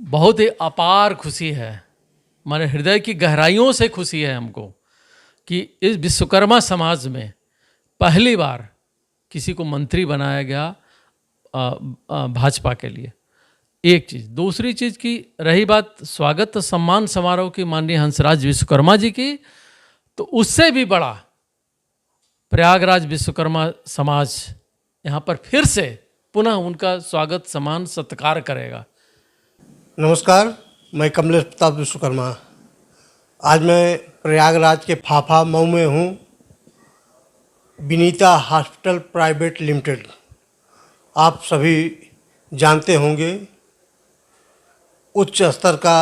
बहुत ही अपार खुशी है, हमारे हृदय की गहराइयों से खुशी है हमको कि इस विश्वकर्मा समाज में पहली बार किसी को मंत्री बनाया गया भाजपा के लिए। एक चीज़। दूसरी चीज़ की रही बात स्वागत सम्मान समारोह की माननीय हंसराज विश्वकर्मा जी की, तो उससे भी बड़ा प्रयागराज विश्वकर्मा समाज यहाँ पर फिर से पुनः उनका स्वागत सम्मान सत्कार करेगा। नमस्कार, मैं कमलेश प्रताप विश्वकर्मा। आज मैं प्रयागराज के फाफा मऊ में हूँ। विनीता हॉस्पिटल प्राइवेट लिमिटेड आप सभी जानते होंगे, उच्च स्तर का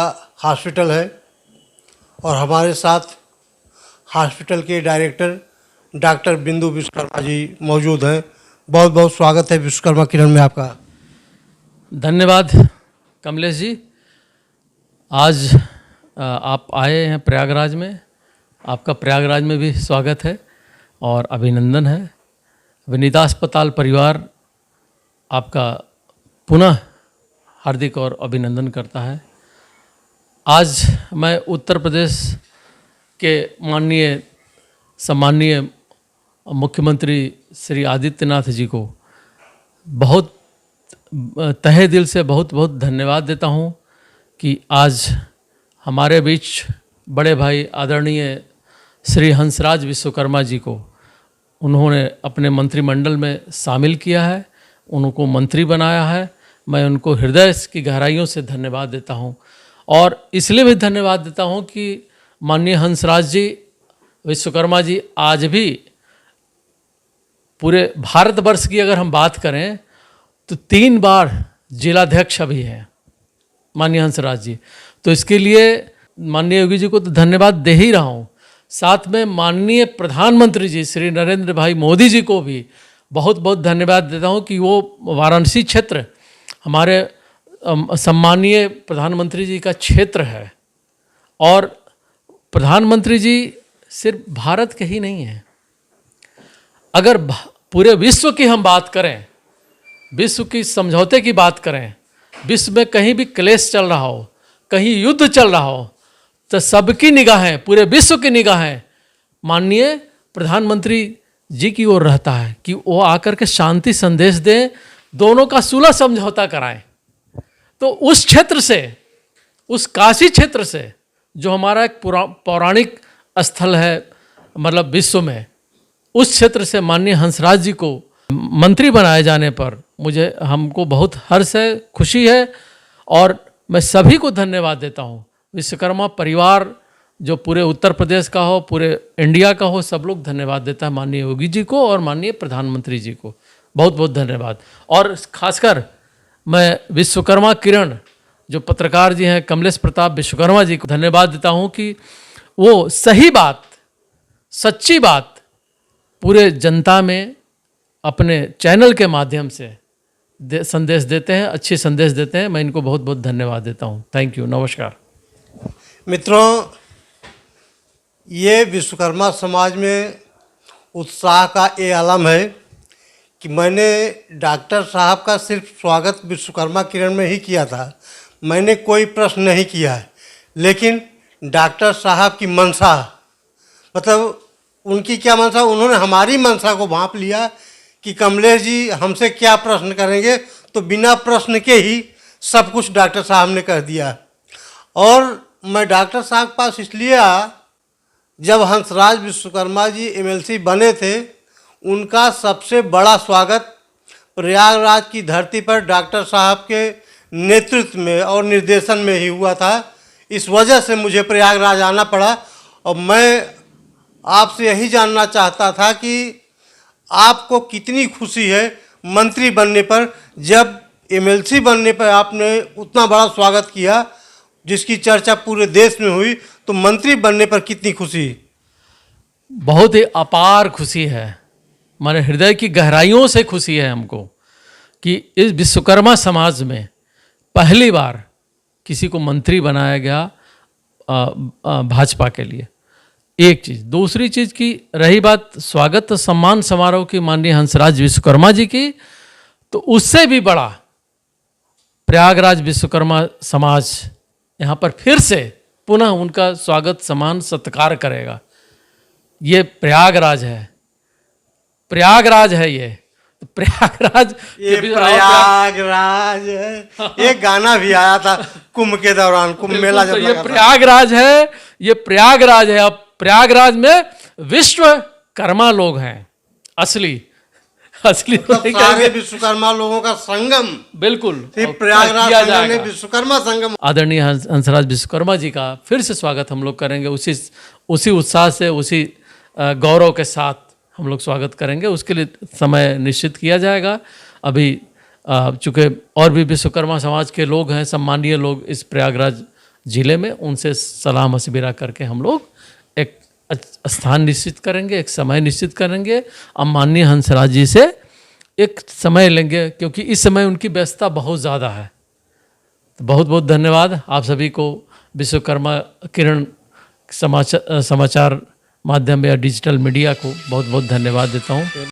हॉस्पिटल है और हमारे साथ हॉस्पिटल के डायरेक्टर डॉक्टर बिंदु विश्वकर्मा जी मौजूद हैं। बहुत बहुत स्वागत है विश्वकर्मा किरण में आपका। धन्यवाद कमलेश जी। आज आप आए हैं प्रयागराज में, आपका प्रयागराज में भी स्वागत है और अभिनंदन है। विनीता अस्पताल परिवार आपका पुनः हार्दिक और अभिनंदन करता है। आज मैं उत्तर प्रदेश के माननीय सम्माननीय मुख्यमंत्री श्री आदित्यनाथ जी को बहुत तहे दिल से बहुत बहुत धन्यवाद देता हूँ कि आज हमारे बीच बड़े भाई आदरणीय श्री हंसराज विश्वकर्मा जी को उन्होंने अपने मंत्रिमंडल में शामिल किया है, उनको मंत्री बनाया है। मैं उनको हृदय की गहराइयों से धन्यवाद देता हूँ और इसलिए भी धन्यवाद देता हूँ कि माननीय हंसराज जी विश्वकर्मा जी आज भी पूरे भारतवर्ष की अगर हम बात करें तो 3 बार जिलाध्यक्ष भी हैं माननीय हंसराज जी। तो इसके लिए माननीय योगी जी को तो धन्यवाद दे ही रहा हूँ, साथ में माननीय प्रधानमंत्री जी श्री नरेंद्र भाई मोदी जी को भी बहुत बहुत धन्यवाद देता हूँ कि वो वाराणसी क्षेत्र हमारे सम्माननीय प्रधानमंत्री जी का क्षेत्र है और प्रधानमंत्री जी सिर्फ भारत के ही नहीं हैं। अगर पूरे विश्व की हम बात करें, विश्व की समझौते की बात करें, विश्व में कहीं भी क्लेश चल रहा हो, कहीं युद्ध चल रहा हो, तो सबकी निगाहें, पूरे विश्व की निगाहें माननीय प्रधानमंत्री जी की ओर रहता है कि वो आकर के शांति संदेश दें, दोनों का सुलह समझौता कराएं। तो उस क्षेत्र से, उस काशी क्षेत्र से जो हमारा एक पौराणिक स्थल है मतलब विश्व में, उस क्षेत्र से माननीय हंसराज जी को मंत्री बनाए जाने पर हमको बहुत हर्ष है, खुशी है और मैं सभी को धन्यवाद देता हूँ। विश्वकर्मा परिवार जो पूरे उत्तर प्रदेश का हो, पूरे इंडिया का हो, सब लोग धन्यवाद देता है माननीय योगी जी को और माननीय प्रधानमंत्री जी को। बहुत बहुत धन्यवाद। और खासकर मैं विश्वकर्मा किरण जो पत्रकार जी हैं कमलेश प्रताप विश्वकर्मा जी को धन्यवाद देता हूँ कि वो सही बात, सच्ची बात पूरे जनता में अपने चैनल के माध्यम से संदेश देते हैं, अच्छे संदेश देते हैं। मैं इनको बहुत बहुत धन्यवाद देता हूँ। थैंक यू, नमस्कार। मित्रों, ये विश्वकर्मा समाज में उत्साह का ये आलम है कि मैंने डॉक्टर साहब का सिर्फ स्वागत विश्वकर्मा किरण में ही किया था, मैंने कोई प्रश्न नहीं किया है, लेकिन डॉक्टर साहब की मंशा, मतलब उनकी क्या मंशा, उन्होंने हमारी मंशा को भांप लिया कि कमलेश जी हमसे क्या प्रश्न करेंगे, तो बिना प्रश्न के ही सब कुछ डॉक्टर साहब ने कह दिया। और मैं डॉक्टर साहब के पास इसलिए आया, जब हंसराज विश्वकर्मा जी एमएलसी बने थे, उनका सबसे बड़ा स्वागत प्रयागराज की धरती पर डॉक्टर साहब के नेतृत्व में और निर्देशन में ही हुआ था। इस वजह से मुझे प्रयागराज आना पड़ा और मैं आपसे यही जानना चाहता था कि आपको कितनी खुशी है मंत्री बनने पर, जब एमएलसी बनने पर आपने उतना बड़ा स्वागत किया जिसकी चर्चा पूरे देश में हुई, तो मंत्री बनने पर कितनी खुशी? बहुत ही अपार खुशी है, हमारे हृदय की गहराइयों से खुशी है हमको कि इस विश्वकर्मा समाज में पहली बार किसी को मंत्री बनाया गया भाजपा के लिए। एक चीज़। दूसरी चीज़ की रही बात स्वागत सम्मान समारोह की माननीय हंसराज विश्वकर्मा जी की, तो उससे भी बड़ा प्रयागराज विश्वकर्मा समाज यहाँ पर फिर से पुनः उनका स्वागत सम्मान सत्कार करेगा। ये प्रयागराज है, प्रयागराज है ये प्रयागराज। ये प्रयागराज है। एक गाना भी आया था कुंभ के दौरान, कुंभ मेला जब तो ये लगा था। प्रयागराज है, ये प्रयागराज है। अब प्रयागराज में विश्वकर्मा लोग हैं, असली असली तो मतलब नहीं सारे कहेंगे। विश्वकर्मा लोगों का संगम, बिल्कुल फिर और प्रयागराज किया संगम ने जाएगा। विश्वकर्मा संगम। आदरणीय हंसराज विश्वकर्मा जी का फिर से स्वागत हम लोग करेंगे, उसी उत्साह से, उसी गौरव के साथ हम लोग स्वागत करेंगे। उसके लिए समय निश्चित किया जाएगा। अभी चूँकि और भी विश्वकर्मा समाज के लोग हैं, सम्मानीय लोग इस प्रयागराज जिले में, उनसे सलाह मशविरा करके हम लोग एक स्थान निश्चित करेंगे, एक समय निश्चित करेंगे। अब माननीय हंसराज जी से एक समय लेंगे, क्योंकि इस समय उनकी व्यस्तता बहुत ज़्यादा है। तो बहुत बहुत धन्यवाद आप सभी को। विश्वकर्मा किरण समाचार माध्यम या डिजिटल मीडिया को बहुत बहुत धन्यवाद देता हूँ।